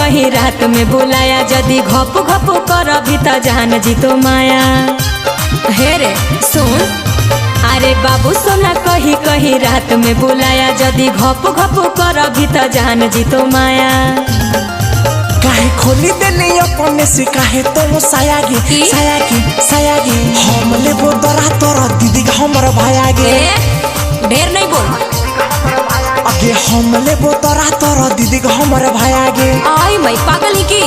कहीं रात में बुलाया, जदि घप घप कर भी त जान जी तो माया। हे रे सुन, अरे बाबू सोना कहीं कहीं रात में बुलाया, जदि घप घप कर भी त जान जी तो माया। काहे खोली देनी अपने से काहे तो सायागी सायागी सायागी हम लेबो तोरा तोरा दीदी हमर भायागे। ढेर नहीं बोल, आगे हम लेबो तोरा तोरा दीदी हमर भायागे। आई मैं पागल ही की।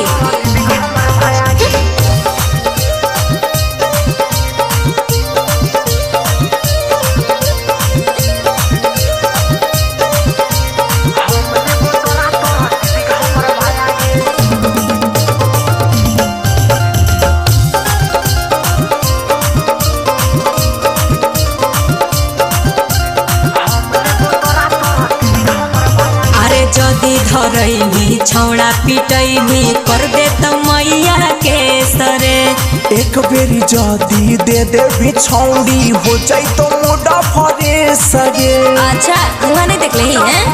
जदि धरैनी छौड़ा पिटैनी कर दे त मैया के सरे। एक बेरी जदि दे दे बिछौड़ी हो जाई तो मोड़ा फरे सगे। अच्छा हुआ नहीं देख ले हैं?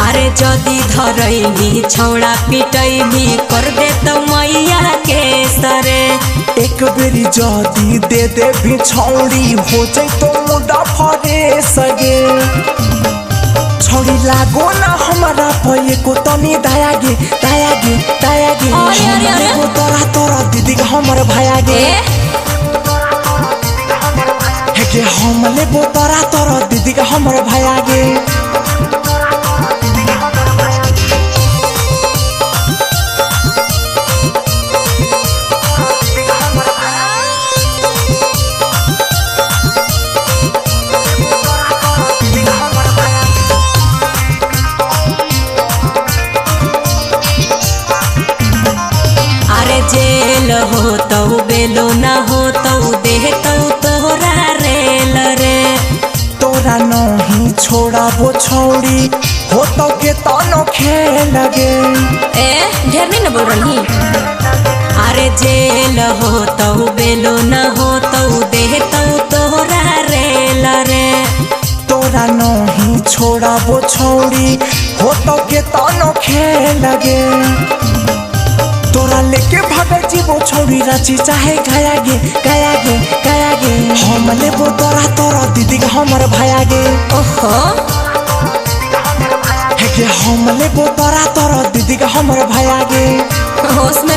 अरे जदि धरैनी छौड़ा पिटैनी कर दे त मैया के सरे। एक बेरी जदि दे दे बिछौड़ी हो जाई तो मोड़ा फरे सगे। छोड़ी लागो ना हमारा भये को तनी दयागे दयागे दयागे हमरे तोरा तोरा दीदी हमर भायागे। हे के हम लेबो तोरा तोरा दीदी हमर भायागे। जेल हो तो बेलो ना हो तो देह तो तोरा रेल रे। तोरा नहीं छोड़ा वो छौड़ी हो तो के तनो खेल गे। ढेर नहीं न बोल रही। अरे जेल हो तो बेलो ना हो तो देह तो तोरा रेल रे। तोरा नहीं छोड़ा वो छौड़ी हो तो के तनो खेल गे। तोरा लेके भागल जीवो छौड़ी रांची चाहे गयागे गयागे गयागे हम लेबो तोरा तोरा दीदी हमर भायागे। ओहो हे के हम लेबो तोरा तोरा दीदी हमर भायागे। होश में